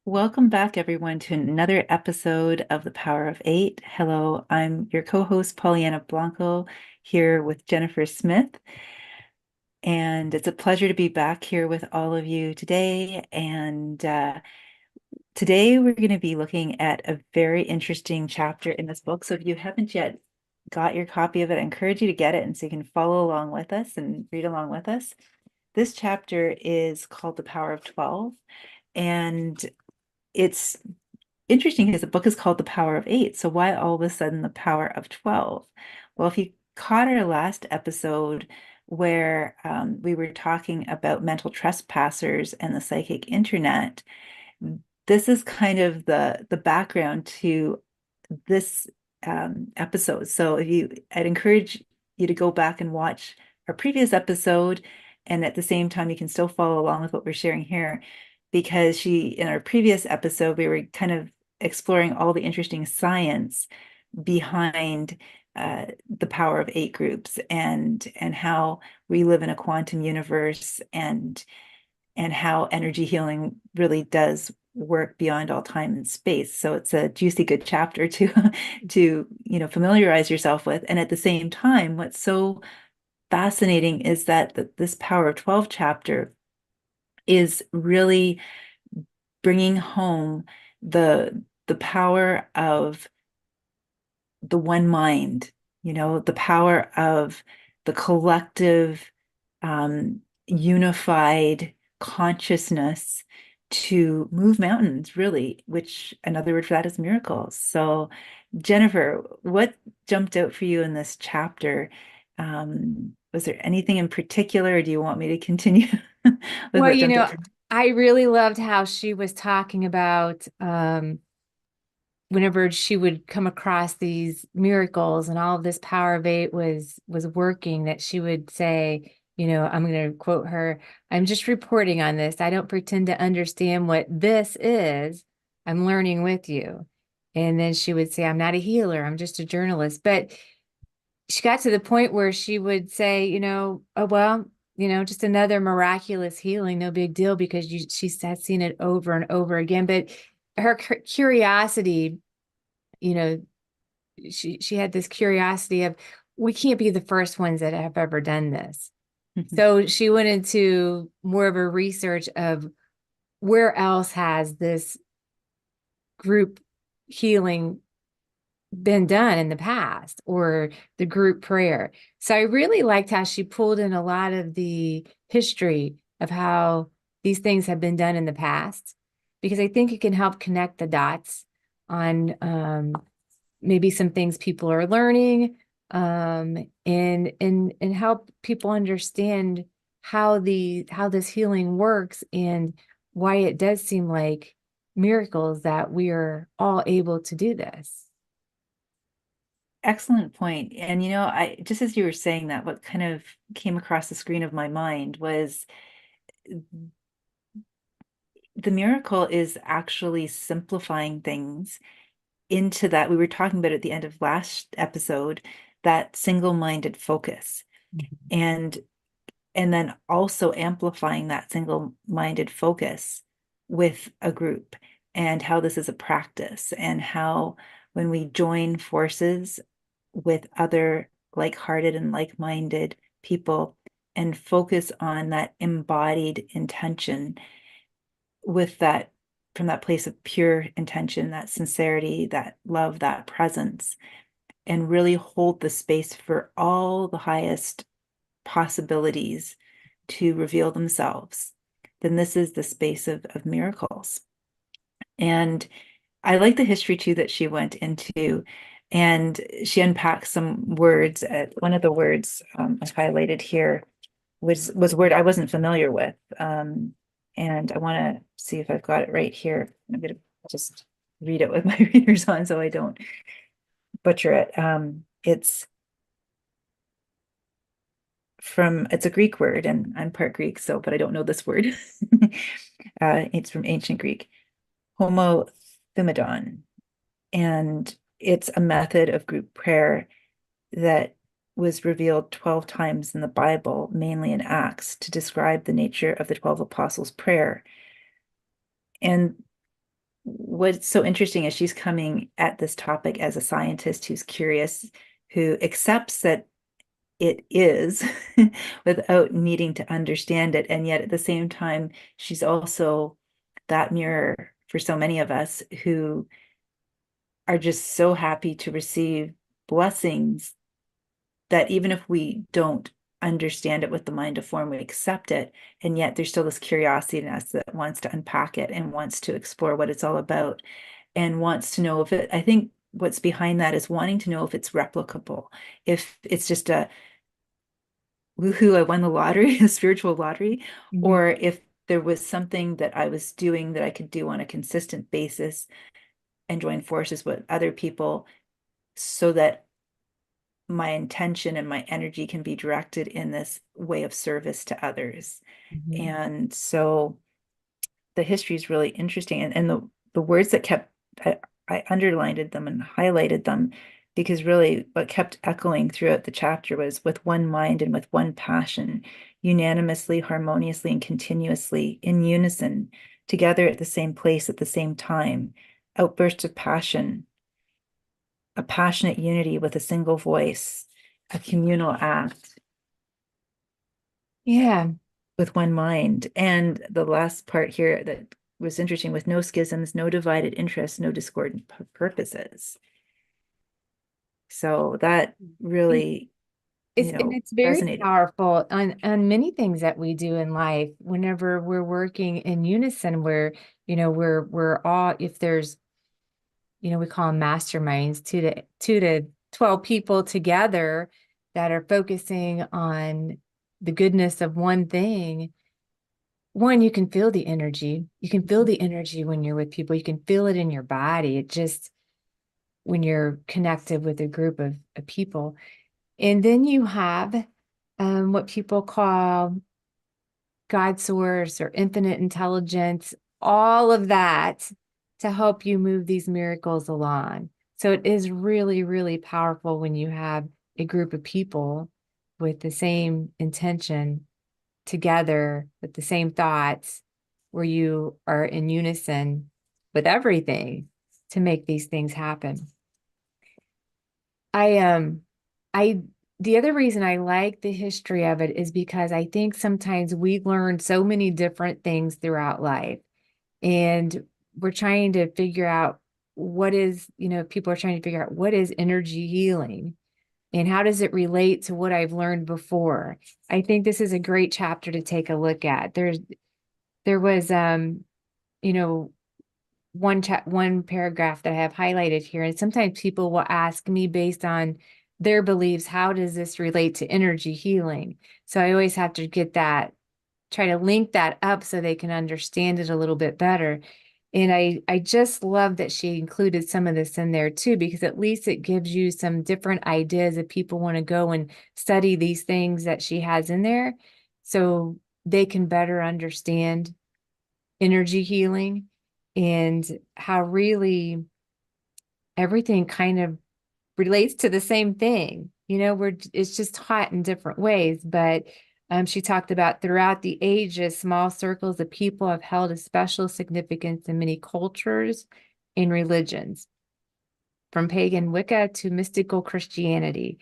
Welcome back, everyone, to another episode of The Power of Eight. Hello, I'm your co-host, Pollyanna Blanco, here with Jennifer Smith. And it's a pleasure to be back here with all of you today. And today we're going to be looking at a very interesting chapter in this book. So if you haven't yet got your copy of it, I encourage you to get it and so you can follow along with us and read along with us. This chapter is called The Power of 12. And it's interesting because the book is called The Power of Eight. So why all of a sudden the power of 12? Well, if you caught our last episode where we were talking about mental trespassers and the psychic internet, this is kind of the background to this episode. So I'd encourage you to go back and watch our previous episode, and at the same time, you can still follow along with what we're sharing here, because in our previous episode, we were kind of exploring all the interesting science behind the power of eight groups and how we live in a quantum universe and how energy healing really does work beyond all time and space. So it's a juicy, good chapter to to familiarize yourself with. And at the same time, what's so fascinating is that this Power of 12 chapter is really bringing home the power of the one mind, the power of the collective, unified consciousness to move mountains, really, which another word for that is miracles. So, Jennifer, what jumped out for you in this chapter? Was there anything in particular, or do you want me to continue with Well, what jumped out for I really loved how she was talking about whenever she would come across these miracles and all of this power of eight was working, that she would say, I'm going to quote her, "I'm just reporting on this. I don't pretend to understand what this is. I'm learning with you." And then she would say, "I'm not a healer. I'm just a journalist." But she got to the point where she would say, "Oh, well, just another miraculous healing, no big deal," because she had seen it over and over again. But her curiosity, you know, she had this curiosity of, we can't be the first ones that have ever done this. you? So she went into more of a research of where else has this group healing been done in the past, or the group prayer. So I really liked how she pulled in a lot of the history of how these things have been done in the past, because I think it can help connect the dots on maybe some things people are learning, and help people understand how this healing works, and why it does seem like miracles that we are all able to do this. Excellent point. And I just as you were saying that, what kind of came across the screen of my mind was the miracle is actually simplifying things into that we were talking about at the end of last episode, that single-minded focus. And and then also amplifying that single-minded focus with a group, and how this is a practice, and how when we join forces with other like-hearted and like-minded people and focus on that embodied intention with that from that place of pure intention, that sincerity, that love, that presence, and really hold the space for all the highest possibilities to reveal themselves, then this is the space of miracles. And I like the history too that she went into, and she unpacked some words. One of the words I've highlighted here was a word I wasn't familiar with, and I want to see if I've got it right here. I'm going to just read it with my readers on so I don't butcher it. It's a Greek word, and I'm part Greek, but I don't know this word. It's from ancient Greek, homothymadon, and it's a method of group prayer that was revealed 12 times in the Bible, mainly in Acts, to describe the nature of the 12 apostles' prayer. And what's so interesting is she's coming at this topic as a scientist who's curious, who accepts that it is without needing to understand it. And yet at the same time, she's also that mirror for so many of us who are just so happy to receive blessings that even if we don't understand it with the mind of form, we accept it. And yet there's still this curiosity in us that wants to unpack it and wants to explore what it's all about and wants to know if it, I think what's behind that is wanting to know if it's replicable, if it's just a woohoo, I won the lottery, a spiritual lottery, Mhm. or if there was something that I was doing that I could do on a consistent basis and join forces with other people so that my intention and my energy can be directed in this way of service to others. Mhm. And so the history is really interesting. And the words that kept, I underlined them and highlighted them because really what kept echoing throughout the chapter was with one mind and with one passion, unanimously, harmoniously, and continuously in unison, together at the same place at the same time, outbursts of passion, a passionate unity with a single voice, a communal act Yeah. with one mind. And the last part here that was interesting with no schisms, no divided interests, no discordant purposes. So that really, And it's very resonated. powerful on many things that we do in life. Whenever we're working in unison, where we're all, if there's, we call them masterminds, 2 to 12 people together that are focusing on the goodness of one thing. One, you can feel the energy. You can feel the energy when you're with people. You can feel it in your body. It just, when you're connected with a group of people. And then you have what people call God source or infinite intelligence, all of that to help you move these miracles along. So it is really, really powerful when you have a group of people with the same intention together with the same thoughts, where you are in unison with everything to make these things happen. I I the other reason I like the history of it is because I think sometimes we learn so many different things throughout life, and we're trying to figure out what is, people are trying to figure out what is energy healing and how does it relate to what I've learned before. I think this is a great chapter to take a look at. There was you know one paragraph that I have highlighted here, and sometimes people will ask me based on their beliefs, how does this relate to energy healing? So I always have to try to link that up so they can understand it a little bit better. And I just love that she included some of this in there too, because at least it gives you some different ideas if people want to go and study these things that she has in there, so they can better understand energy healing and how really everything kind of relates to the same thing. It's just taught in different ways, but she talked about throughout the ages, small circles of people have held a special significance in many cultures and religions, from pagan Wicca to mystical Christianity.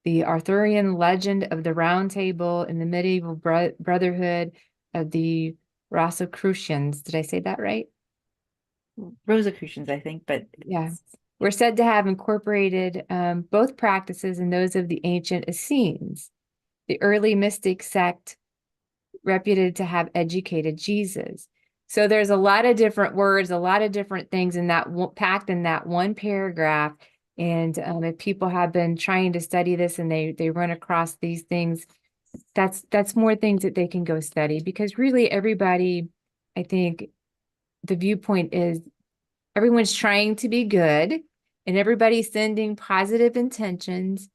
The Arthurian legend of the Round Table and the medieval brotherhood of the Rosicrucians. Did I say that right? Rosicrucians, I think, but Yeah. We're said to have incorporated both practices in those of the ancient Essenes, the early mystic sect reputed to have educated Jesus. So there's a lot of different words, a lot of different things in that packed in that one paragraph. And if people have been trying to study this and they run across these things, that's more things that they can go study, because really everybody, I think the viewpoint is everyone's trying to be good and everybody's sending positive intentions.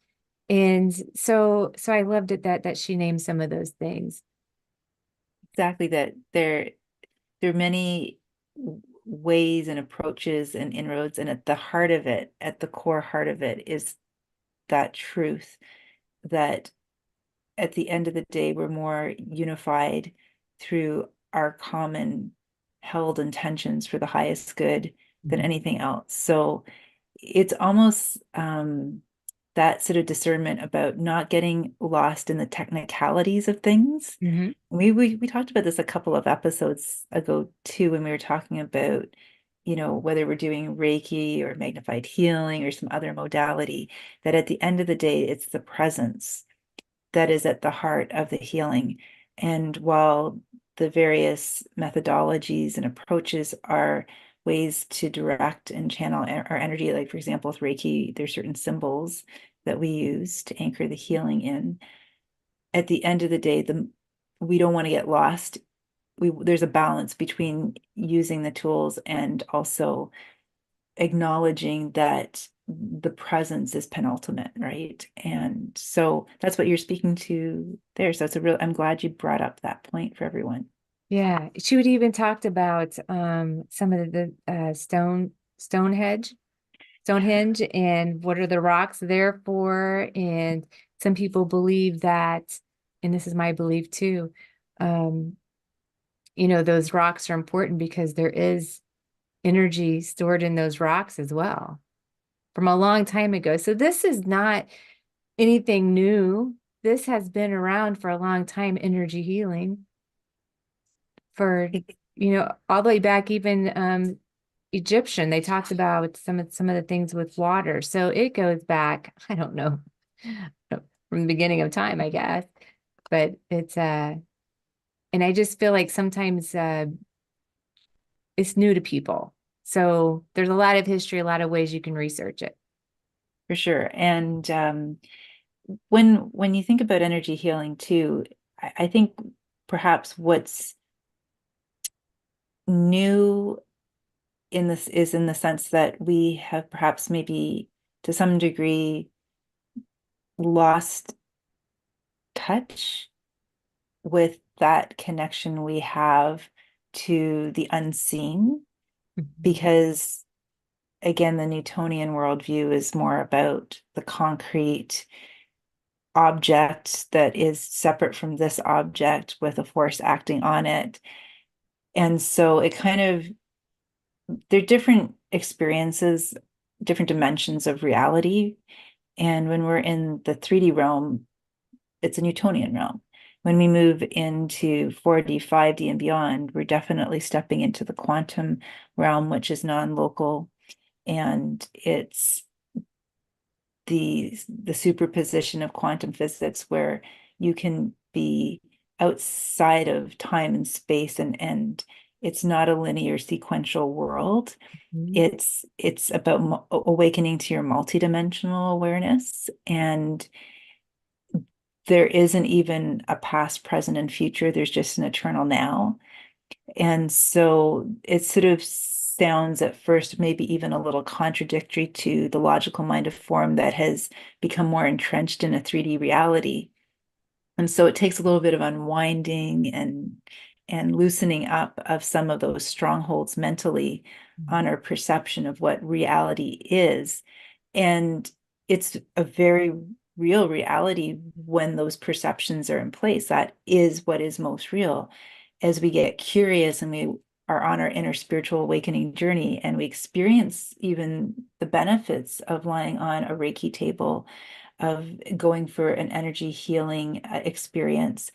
And so I loved it that she named some of those things. exactly that there are many ways and approaches and inroads, and at the heart of it, at the core heart of it, is that truth that at the end of the day, we're more unified through our common held intentions for the highest good than Mhm. anything else. So it's almost that sort of discernment about not getting lost in the technicalities of things. Mhm. We talked about this a couple of episodes ago too, when we were talking about, whether we're doing Reiki or magnified healing or some other modality, that at the end of the day, it's the presence that is at the heart of the healing. And while the various methodologies and approaches are ways to direct and channel our energy, like for example, with Reiki, there's certain symbols that we use to anchor the healing in. At the end of the day, we don't want to get lost. There's a balance between using the tools and also acknowledging that the presence is penultimate, right? And so that's what you're speaking to there. So I'm glad you brought up that point for everyone. Yeah, she would even talked about some of the Stonehenge, and what are the rocks there for? And some people believe that, and this is my belief too, um, those rocks are important because there is energy stored in those rocks as well from a long time ago. So this is not anything new. This has been around for a long time, energy healing for, all the way back, even Egyptian. They talked about some of the things with water. So it goes back, I don't know, from the beginning of time, I guess. But it's and I just feel like sometimes it's new to people. So there's a lot of history, a lot of ways you can research it. For sure. And when you think about energy healing too, I think perhaps what's new in this is in the sense that we have perhaps maybe to some degree lost touch with that connection we have to the unseen, Mhm. because again, the Newtonian worldview is more about the concrete object that is separate from this object with a force acting on it. And so it kind of, they're different experiences, different dimensions of reality. And when we're in the 3D realm, it's a Newtonian realm. When we move into 4D, 5D, and beyond, we're definitely stepping into the quantum realm, which is non-local, and it's the superposition of quantum physics where you can be outside of time and space, and it's not a linear sequential world. Mhm. It's about awakening to your multidimensional awareness, and there isn't even a past, present, and future. There's just an eternal now. And so it sort of sounds at first maybe even a little contradictory to the logical mind of form that has become more entrenched in a 3D reality. And so it takes a little bit of unwinding and loosening up of some of those strongholds mentally on our perception of what reality is. And it's a very real reality when those perceptions are in place. That is what is most real. As we get curious and we are on our inner spiritual awakening journey and we experience even the benefits of lying on a Reiki table, of going for an energy healing experience,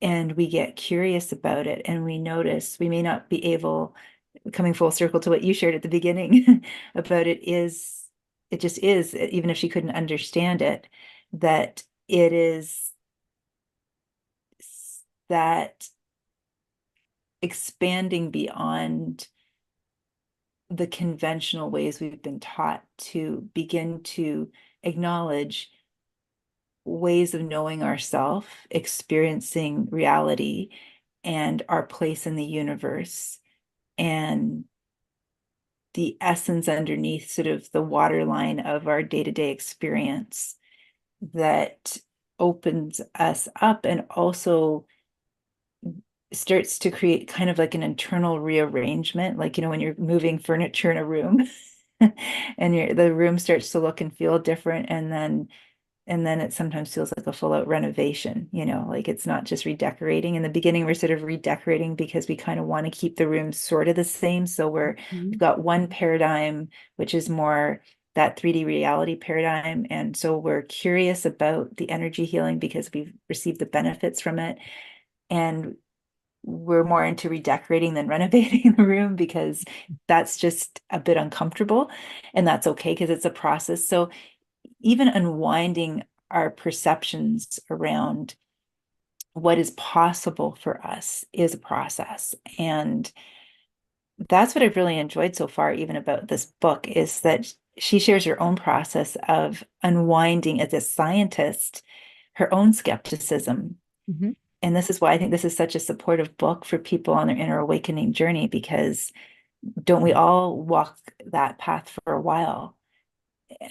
and we get curious about it and we notice we may not be able, coming full circle to what you shared at the beginning about it just is, even if she couldn't understand it, that it is that expanding beyond the conventional ways we've been taught to begin to acknowledge ways of knowing ourself, experiencing reality and our place in the universe, and the essence underneath sort of the waterline of our day-to-day experience that opens us up and also starts to create kind of like an internal rearrangement, like when you're moving furniture in a room and the room starts to look and feel different, and then And then it sometimes feels like a full out renovation, like it's not just redecorating. In the beginning, we're sort of redecorating because we kind of want to keep the room sort of the same. So we've Mhm. got one paradigm, which is more that 3D reality paradigm. And so we're curious about the energy healing because we've received the benefits from it. And we're more into redecorating than renovating the room because that's just a bit uncomfortable. And that's okay because it's a process. So even unwinding our perceptions around what is possible for us is a process. And that's what I've really enjoyed so far, even about this book, is that she shares her own process of unwinding as a scientist, her own skepticism. Mhm. And this is why I think this is such a supportive book for people on their inner awakening journey, because don't we all walk that path for a while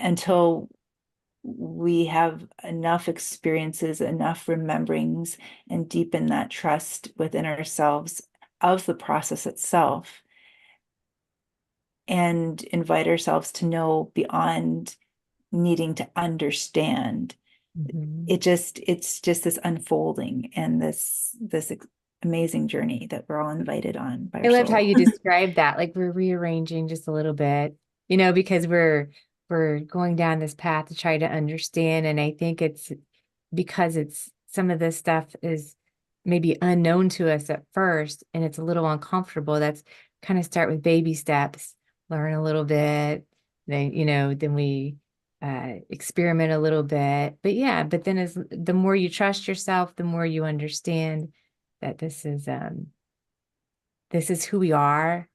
until we have enough experiences, enough rememberings, and deepen that trust within ourselves of the process itself, and invite ourselves to know beyond needing to understand. Mhm. It's just this unfolding and this amazing journey that we're all invited on by I our loved how soul. you described that. Like we're rearranging just a little bit, because we're going down this path to try to understand. And I think it's because it's some of this stuff is maybe unknown to us at first and it's a little uncomfortable. That's kind of start with baby steps, learn a little bit, then we experiment a little bit. But yeah, but then as the more you trust yourself, the more you understand that this is who we are.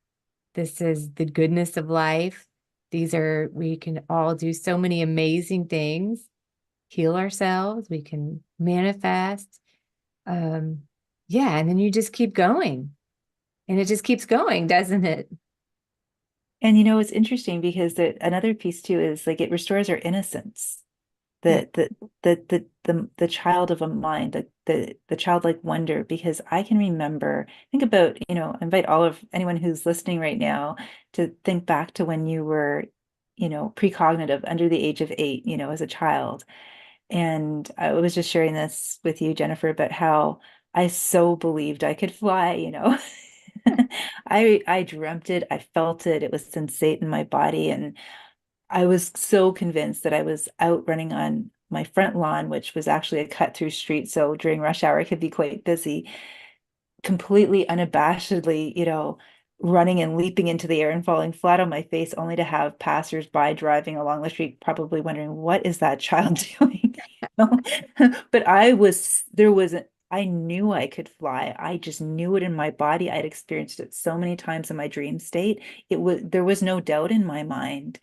This is the goodness of life. We can all do so many amazing things, heal ourselves, we can manifest. Um, yeah, and then you just keep going and it just keeps going, doesn't it? And it's interesting because another piece too is like it restores our innocence, Yeah. the child of a mind, the childlike wonder. Because I can remember, think about, invite all of anyone who's listening right now to think back to when you were, precognitive under the age of 8, as a child. And I was just sharing this with you, Jennifer, about how I so believed I could fly. I dreamt it, I felt it, it was sensate in my body, and I was so convinced that I was out running on my front lawn, which was actually a cut through street. So during rush hour, it could be quite busy, completely unabashedly, running and leaping into the air and falling flat on my face, only to have passersby driving along the street, probably wondering, what is that child doing? But I knew I could fly. I just knew it in my body. I'd experienced it so many times in my dream state. There was no doubt in my mind.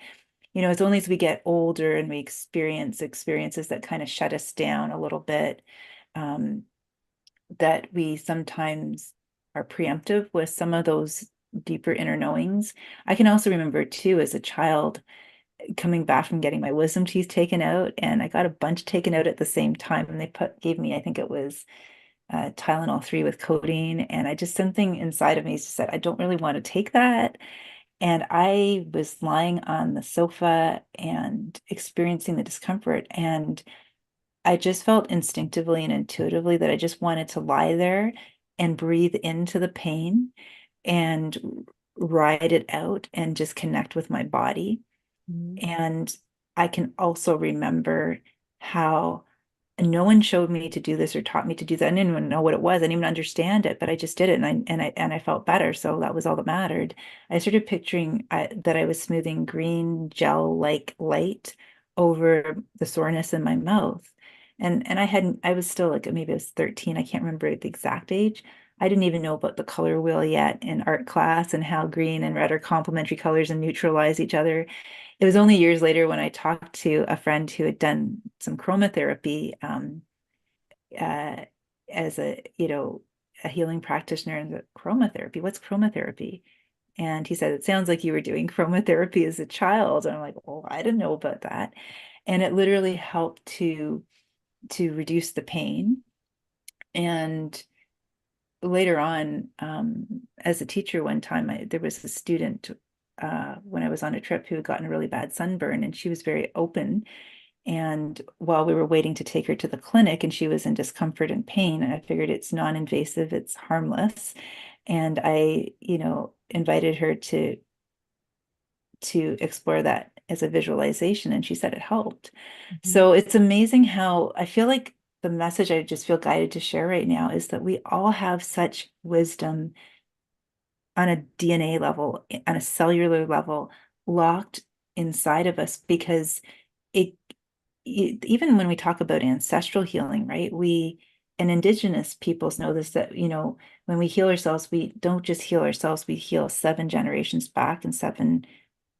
It's only as we get older and we experience experiences that kind of shut us down a little bit, um, that we sometimes are preemptive with some of those deeper inner knowings. I can also remember too, as a child, coming back from getting my wisdom teeth taken out, and I got a bunch taken out at the same time, and they gave me, I think it was Tylenol 3 with codeine, and I just something inside of me just said, I don't really want to take that. And I was lying on the sofa and experiencing the discomfort. And I just felt instinctively and intuitively that I just wanted to lie there and breathe into the pain and ride it out and just connect with my body. Mhm. And I can also remember how no one showed me to do this or taught me to do that. I didn't even know what it was. I didn't even understand it, but I just did it, and I felt better. So that was all that mattered. I started picturing that I was smoothing green gel-like light over the soreness in my mouth. And I was still like, maybe I was 13. I can't remember the exact age. I didn't even know about the color wheel yet in art class and how green and red are complementary colors and neutralize each other. It was only years later when I talked to a friend who had done some chromotherapy, uh, as a healing practitioner in the chromotherapy. What's chromotherapy? And he said, it sounds like you were doing chromotherapy as a child. And I'm like, oh, I didn't know about that. And it literally helped to reduce the pain. And later on, as a teacher, one time there was a student when I was on a trip who had gotten a really bad sunburn, and she was very open. And while we were waiting to take her to the clinic and she was in discomfort and pain, I figured it's non-invasive, it's harmless. And I, invited her to explore that as a visualization, and she said it helped. Mhm. So it's amazing how I feel like the message I just feel guided to share right now is that we all have such wisdom on a DNA level, on a cellular level, locked inside of us because it, even when we talk about ancestral healing, right? And indigenous peoples know this, that, when we heal ourselves, we don't just heal ourselves, we heal 7 generations back and 7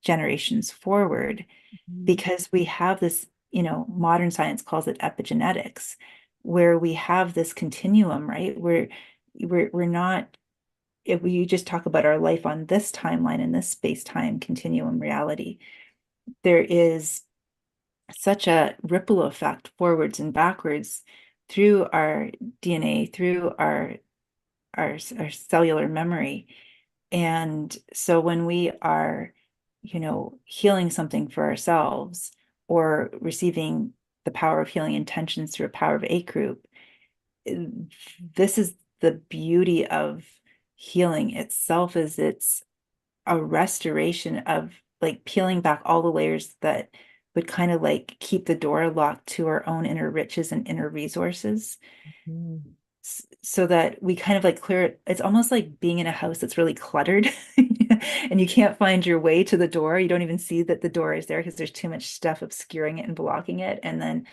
generations forward, Mhm. because we have this, modern science calls it epigenetics, where we have this continuum, right? We're not, if we just talk about our life on this timeline, in this space-time continuum reality, there is such a ripple effect forwards and backwards through our DNA, through our cellular memory. And so when we are, healing something for ourselves or receiving the power of healing intentions through a power of eight group, this is the beauty of healing itself, is it's a restoration of like peeling back all the layers that would kind of like keep the door locked to our own inner riches and inner resources, Mhm. so that we kind of like clear it. It's almost like being in a house that's really cluttered and you can't find your way to the door. You don't even see that the door is there because there's too much stuff obscuring it and blocking it. And then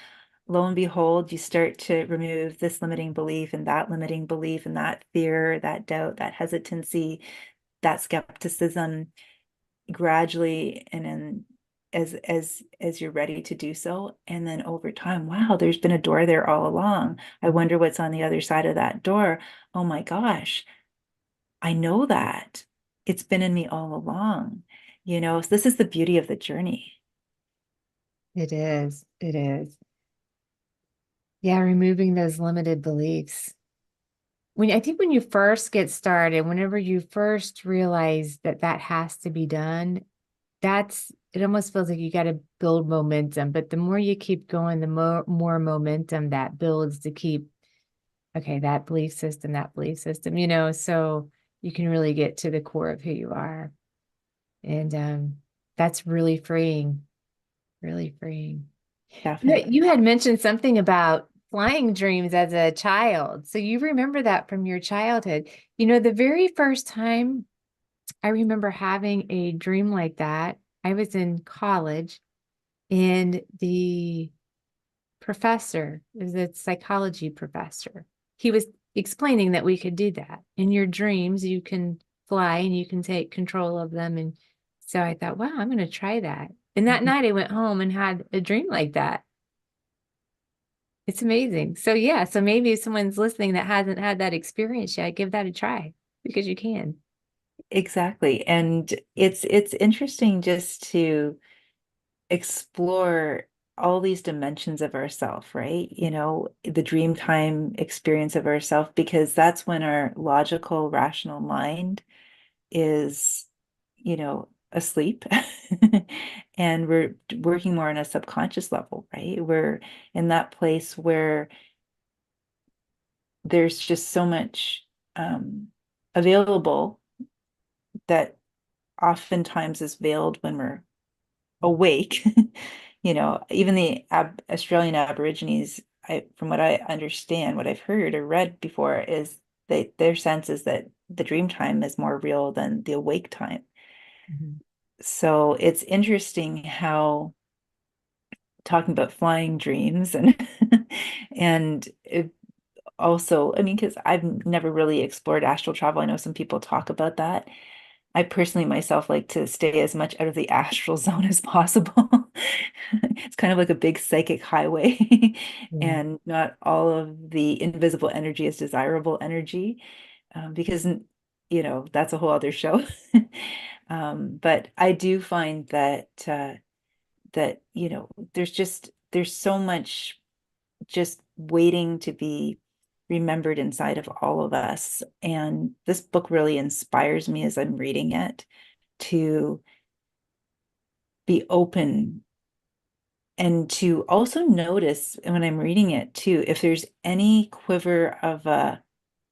lo and behold, you start to remove this limiting belief and that limiting belief and that fear, that doubt, that hesitancy, that skepticism, gradually, and then as you're ready to do so, and then over time, wow, there's been a door there all along. I wonder what's on the other side of that door. Oh my gosh, I know that it's been in me all along. So this is the beauty of the journey. It is. It is. Yeah, removing those limited beliefs. I think when you first get started, whenever you first realize that that has to be done, it almost feels like you got to build momentum. But the more you keep going, the more momentum that builds to keep, okay, that belief system, so you can really get to the core of who you are. And that's really freeing, really freeing. You Definitely. had mentioned something about flying dreams as a child. So you remember that from your childhood. The very first time I remember having a dream like that, I was in college, and the professor is a psychology professor. He was explaining that we could do that. In your dreams, you can fly and you can take control of them. And so I thought, wow, I'm going to try that. And that night I went home and had a dream like that. It's amazing. So yeah, so maybe if someone's listening that hasn't had that experience yet, give that a try because you can. Exactly. And it's interesting just to explore all these dimensions of ourself, right? The dream time experience of ourself, because that's when our logical, rational mind is, asleep. And we're working more on a subconscious level, right? We're in that place where there's just so much available that oftentimes is veiled when we're awake. Even the Australian Aborigines, from what I understand, what I've heard or read before, is their sense is that the dream time is more real than the awake time. Mhm. So it's interesting how, talking about flying dreams and and it also, I mean, because I've never really explored astral travel. I know some people talk about that. I personally myself like to stay as much out of the astral zone as possible. It's kind of like a big psychic highway, Yeah. and not all of the invisible energy is desirable energy, because, that's a whole other show. But I do find that, there's so much just waiting to be remembered inside of all of us. And this book really inspires me as I'm reading it to be open And to also notice when I'm reading it too, if there's any quiver of a,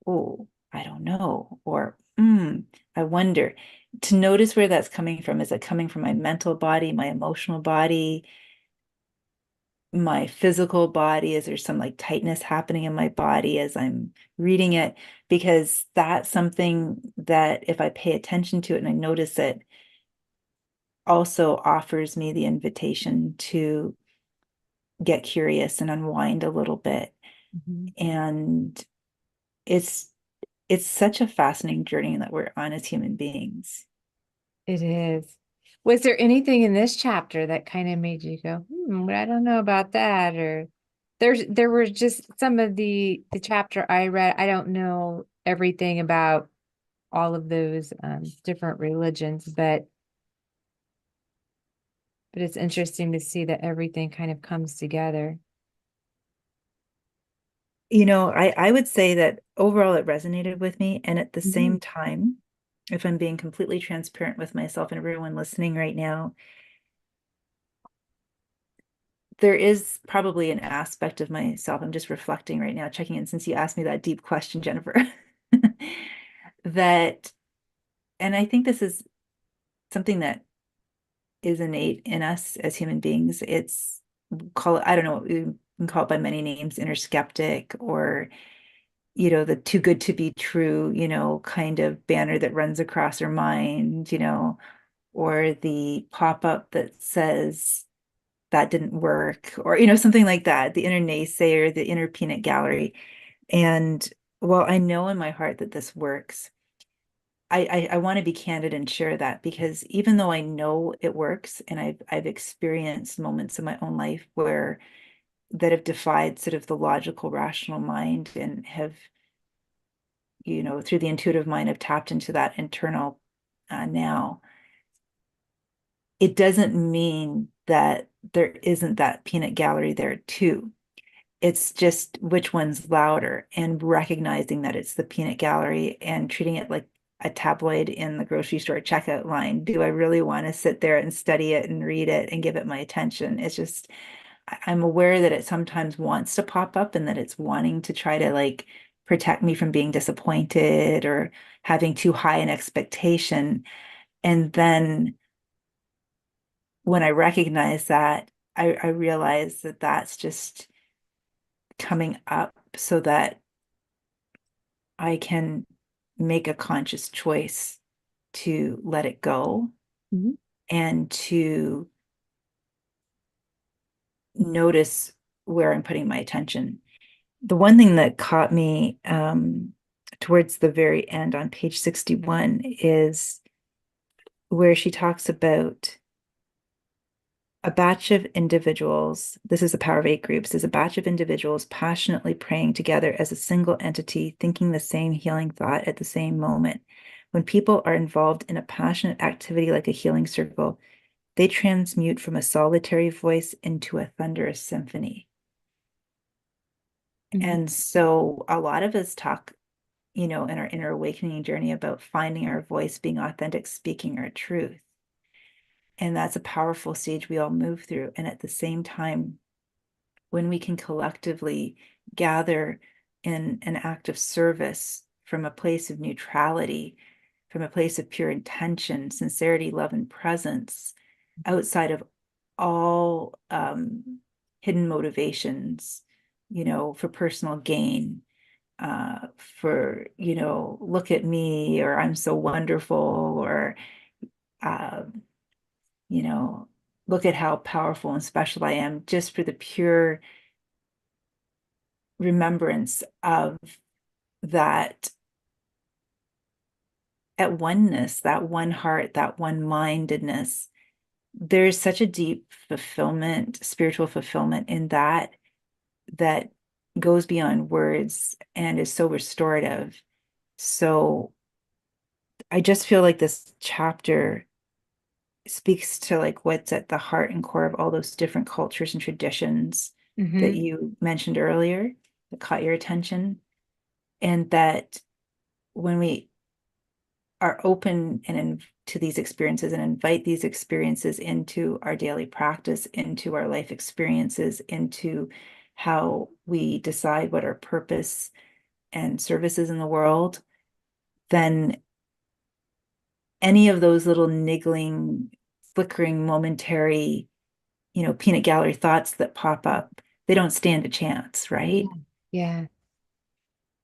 oh, I don't know, or I wonder, to notice where that's coming from. Is it coming from my mental body, my emotional body, my physical body? Is there some like tightness happening in my body as I'm reading it? Because that's something that if I pay attention to it and I notice it, also offers me the invitation to get curious and unwind a little bit. Mhm. And it's it's such a fascinating journey that we're on as human beings. It is. Was there anything in this chapter that kind of made you go, but I don't know about that? Or there were just some of the chapter I read. I don't know everything about all of those different religions, but it's interesting to see that everything kind of comes together. I would say that overall it resonated with me. And at the Mhm. same time, if I'm being completely transparent with myself and everyone listening right now, there is probably an aspect of myself. I'm just reflecting right now, checking in since you asked me that deep question, Jennifer. That, and I think this is something that is innate in us as human beings. It's call it, I don't know, we can call it by many names, inner skeptic, or the too good to be true, kind of banner that runs across our mind, or the pop-up that says that didn't work, or, something like that, the inner naysayer, the inner peanut gallery. And well, I know in my heart that this works. I want to be candid and share that because even though I know it works and I've experienced moments in my own life where that have defied sort of the logical, rational mind and have, through the intuitive mind, have tapped into that internal now, it doesn't mean that there isn't that peanut gallery there too. It's just which one's louder and recognizing that it's the peanut gallery and treating it like a tabloid in the grocery store checkout line. Do I really want to sit there and study it and read it and give it my attention? It's just, I'm aware that it sometimes wants to pop up and that it's wanting to try to like protect me from being disappointed or having too high an expectation. And then when I recognize that, I realize that that's just coming up so that I can make a conscious choice to let it go Mhm. and to notice where I'm putting my attention. The one thing that caught me towards the very end on page 61 is where she talks about a batch of individuals. This is the power of eight groups, is a batch of individuals passionately praying together as a single entity, thinking the same healing thought at the same moment. When people are involved in a passionate activity like a healing circle, they transmute from a solitary voice into a thunderous symphony. Mhm. And so a lot of us talk, in our inner awakening journey about finding our voice, being authentic, speaking our truth. And that's a powerful stage we all move through. And at the same time, when we can collectively gather in an act of service from a place of neutrality, from a place of pure intention, sincerity, love, and presence, outside of all hidden motivations, for personal gain, for, look at me, or I'm so wonderful, or, uh, you know, look at how powerful and special I am, just for the pure remembrance of that at oneness, that one heart, that one mindedness. There's such a deep fulfillment, spiritual fulfillment in that that goes beyond words and is so restorative. So I just feel like this chapter speaks to like what's at the heart and core of all those different cultures and traditions that Mhm. you mentioned earlier that caught your attention. And that when we are open and to these experiences and invite these experiences into our daily practice, into our life experiences, into how we decide what our purpose and service is in the world, then any of those little niggling, flickering, momentary, peanut gallery thoughts that pop up, they don't stand a chance, right? Yeah.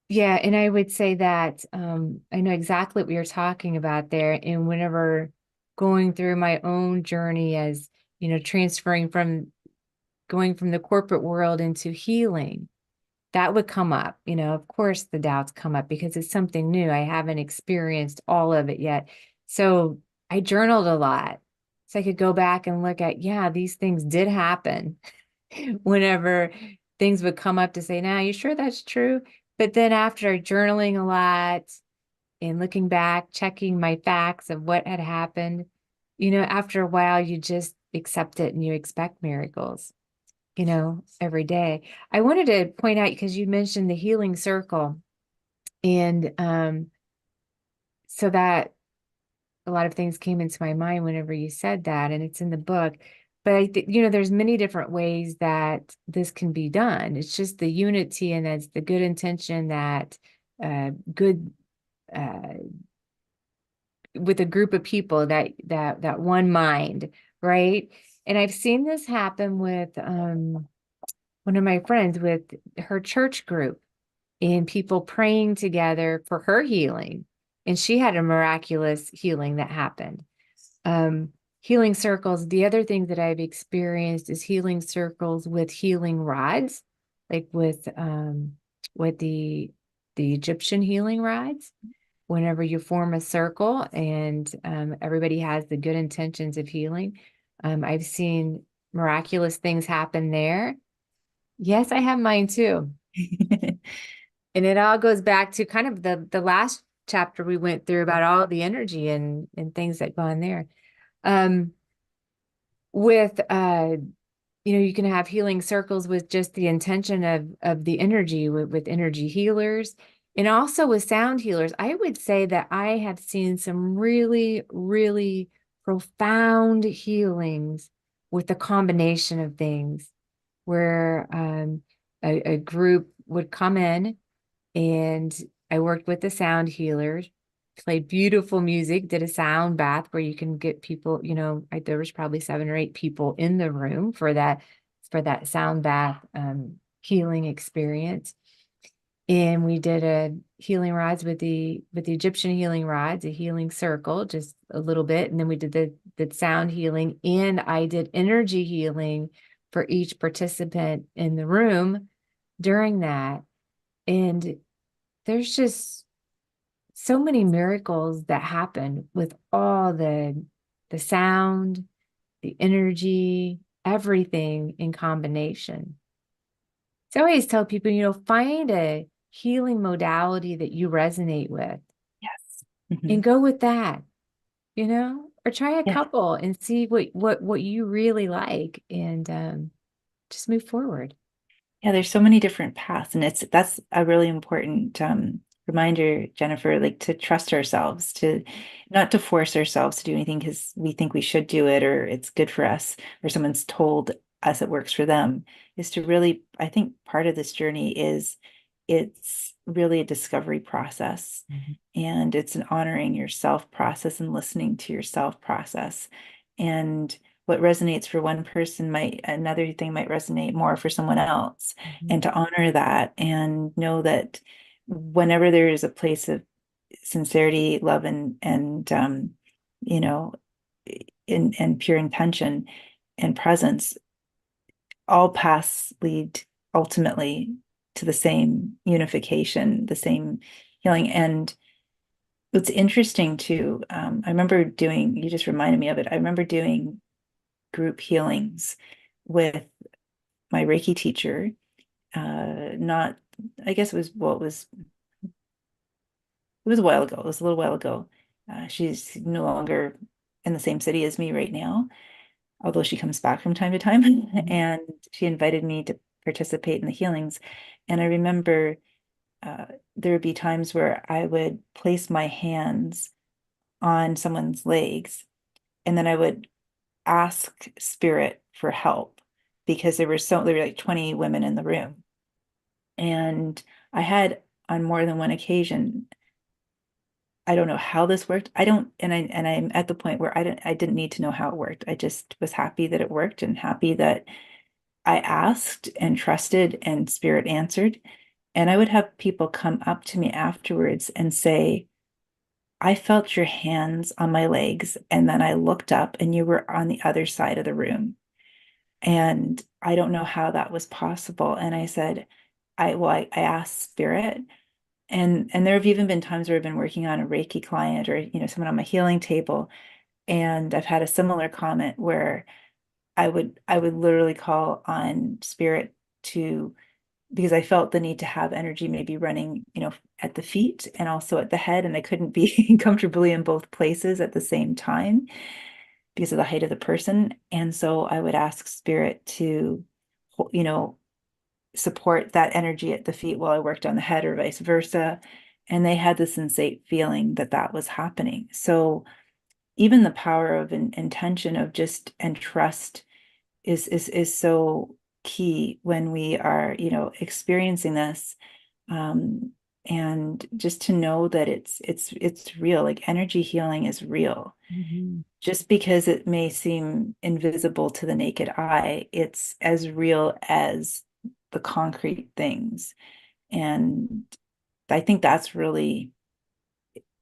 Yeah. And I would say that I know exactly what you're talking about there. And whenever going through my own journey as, transferring from going from the corporate world into healing, that would come up. Of course, the doubts come up because it's something new. I haven't experienced all of it yet. So I journaled a lot. So I could go back and look at, yeah, these things did happen whenever things would come up to say, now, you sure that's true? But then after journaling a lot and looking back, checking my facts of what had happened, after a while, you just accept it and you expect miracles, every day. I wanted to point out because you mentioned the healing circle. And so that a lot of things came into my mind whenever you said that, and it's in the book. But I think, there's many different ways that this can be done. It's just the unity and that's the good intention that good uh, with a group of people that one mind, right? And I've seen this happen with one of my friends with her church group and people praying together for her healing. And she had a miraculous healing that happened. Healing circles. The other thing that I've experienced is healing circles with healing rods, like with the Egyptian healing rods. Whenever you form a circle and everybody has the good intentions of healing, I've seen miraculous things happen there. Yes, I have mine too. And it all goes back to kind of the last chapter we went through about all the energy and things that go on there. Um, with you can have healing circles with just the intention of the energy with energy healers and also with sound healers. I would say that I have seen some really, really profound healings with the combination of things where a group would come in and I worked with the sound healers, played beautiful music, did a sound bath where you can get people, there was probably 7 or 8 people in the room for that sound bath healing experience. And we did a healing rods with the Egyptian healing rods, a healing circle, just a little bit. And then we did the sound healing and I did energy healing for each participant in the room during that. And there's just so many miracles that happen with all the sound, the energy, everything in combination. So I always tell people, find a healing modality that you resonate with Yes. Mm-hmm. and go with that, or try a Yeah. couple and see what you really like and just move forward. Yeah, there's so many different paths, and that's a really important reminder, Jennifer, like to trust ourselves, to not to force ourselves to do anything because we think we should do it or it's good for us or someone's told us it works for them, is to really, I think part of this journey is it's really a discovery process Mhm. and it's an honoring yourself process and listening to yourself process. And what resonates for one person might another thing might resonate more for someone else, Mhm. and to honor that and know that whenever there is a place of sincerity, love, and you know and pure intention and presence, all paths lead ultimately to the same unification, the same healing. And what's interesting too, I remember doing, you just reminded me of it. I remember doing group healings with my Reiki teacher. Not, I guess it was, well, it was a while ago. It was a little while ago. She's no longer in the same city as me right now, although she comes back from time to time. And she invited me to participate in the healings. And I remember there would be times where I would place my hands on someone's legs, and then I would ask spirit for help because there were like 20 women in the room. And I had on more than one occasion, I don't know how this worked. I don't, and I'm at the point where I didn't need to know how it worked. I just was happy that it worked and happy that I asked and trusted and spirit answered. And I would have people come up to me afterwards and say, I felt your hands on my legs, and then I looked up and you were on the other side of the room. And I don't know how that was possible. And I said, I asked spirit. And there have even been times where I've been working on a Reiki client or, someone on my healing table. And I've had a similar comment where I would literally call on spirit to, because I felt the need to have energy maybe running, at the feet and also at the head. And I couldn't be comfortably in both places at the same time because of the height of the person. And so I would ask spirit to, you know, support that energy at the feet while I worked on the head or vice versa. And they had this insane feeling that that was happening. So even the power of intention of just and trust is so key when we are, experiencing this. Um, and just to know that it's real, like energy healing is real. Mhm. Just because it may seem invisible to the naked eye, it's as real as the concrete things. And I think that's really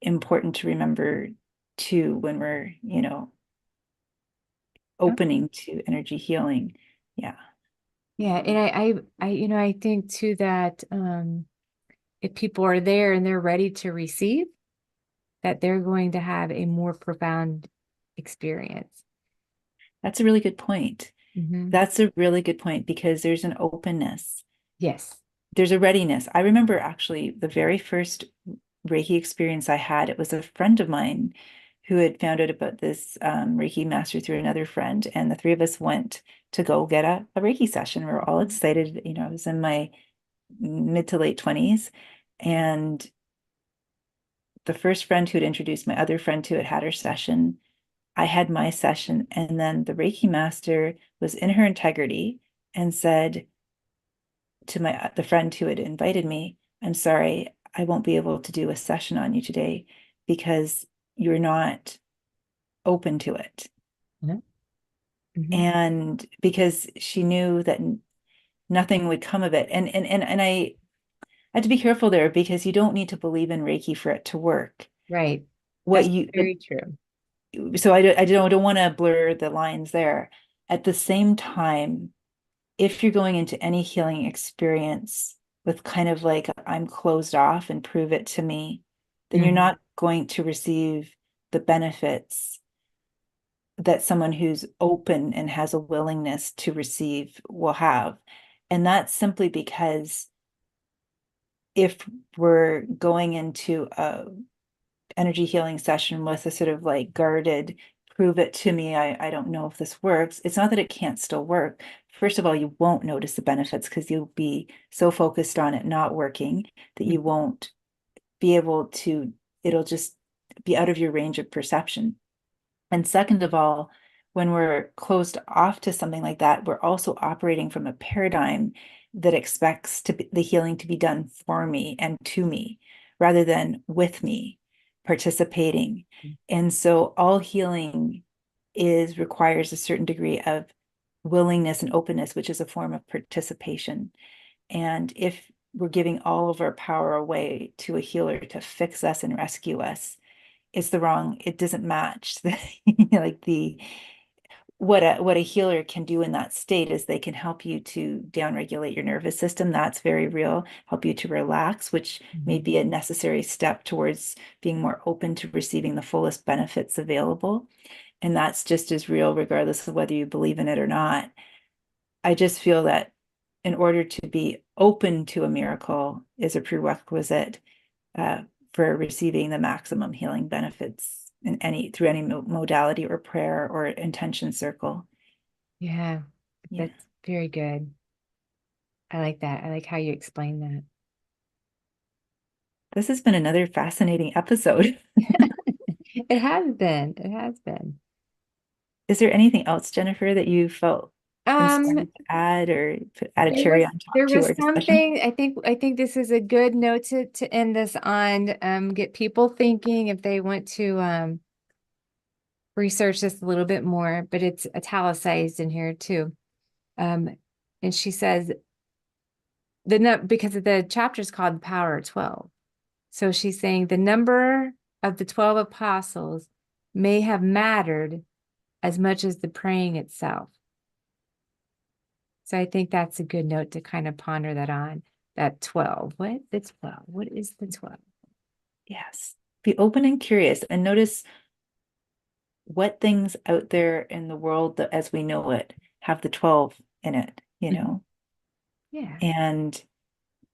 important to remember too when we're, opening to energy healing. Yeah. Yeah, and I think too that if people are there and they're ready to receive, that they're going to have a more profound experience. That's a really good point. Hmm. That's a really good point because there's an openness. Yes. There's a readiness. I remember actually the very first Reiki experience I had, it was a friend of mine who had found out about this Reiki master through another friend. And the three of us went to go get a Reiki session. We were all excited. I was in my mid to late 20s. And the first friend who had introduced my other friend to it had her session. I had my session. And then the Reiki master was in her integrity and said to the friend who had invited me, I'm sorry, I won't be able to do a session on you today because you're not open to it. Mhm. Mhm. And because she knew that nothing would come of it. And I had to be careful there because you don't need to believe in Reiki for it to work. Right. What That's you very true. so I don't want to blur the lines there. At the same time, if you're going into any healing experience with kind of like I'm closed off and prove it to me, then you're Mhm. not going to receive the benefits that someone who's open and has a willingness to receive will have. And that's simply because if we're going into a energy healing session with a sort of like guarded, prove it to me, I don't know if this works. It's not that it can't still work. First of all, you won't notice the benefits because you'll be so focused on it not working that you won't be able to, it'll just be out of your range of perception. And second of all, when we're closed off to something like that, we're also operating from a paradigm that expects the healing to be done for me and to me rather than with me participating. And so all healing is requires a certain degree of willingness and openness, which is a form of participation. And if we're giving all of our power away to a healer to fix us and rescue us, it doesn't match the, like the what a healer can do in that state is they can help you to downregulate your nervous system. That's very real. Help you to relax, which may Mhm. be a necessary step towards being more open to receiving the fullest benefits available. And that's just as real, regardless of whether you believe in it or not. I just feel that in order to be open to a miracle is a prerequisite uh, for receiving the maximum healing benefits through any modality or prayer or intention circle. Yeah, Yeah. that's very good. I like that. I like how you explain that. This has been another fascinating episode. It has been. It has been. Is there anything else, Jennifer, that you felt Um, inspired to add or add a cherry on top there to was our discussion? something I think this is a good note to end this on. Get people thinking if they want to research this a little bit more, but it's italicized in here too. Um, and she says because the chapter is called The Power of 12. So she's saying the number of the 12 apostles may have mattered as much as the praying itself. So I think that's a good note to kind of ponder that on. That 12. What? The 12. What is the 12? Yes. Be open and curious and notice what things out there in the world that as we know it have the 12 in it, Mhm. Yeah. and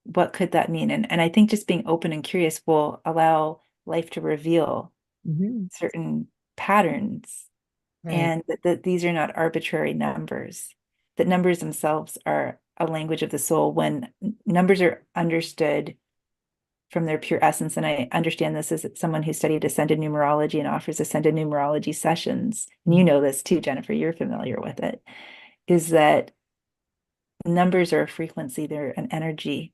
what could that mean? And I think just being open and curious will allow life to reveal Mhm. certain patterns, Right. and that these are not arbitrary numbers, that numbers themselves are a language of the soul when numbers are understood from their pure essence. And I understand this as someone who studied ascended numerology and offers ascended numerology sessions. And you Mhm. know this too, Jennifer, you're familiar with it, is that numbers are a frequency, they're an energy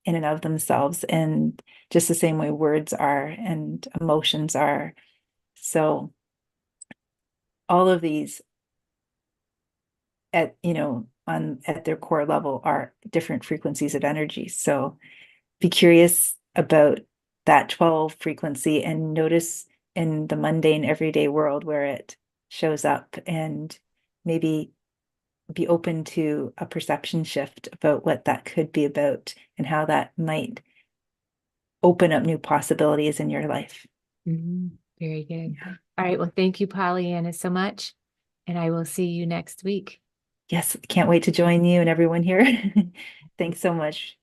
in and of themselves, and just the same way words are and emotions are. So all of these at on at their core level are different frequencies of energy. So be curious about that 12 frequency and notice in the mundane everyday world where it shows up, and maybe be open to a perception shift about what that could be about and how that might open up new possibilities in your life. Mhm. Very good. Yeah. All right. Well, thank you, Pollyanna, so much. And I will see you next week. Yes, can't wait to join you and everyone here. Thanks so much.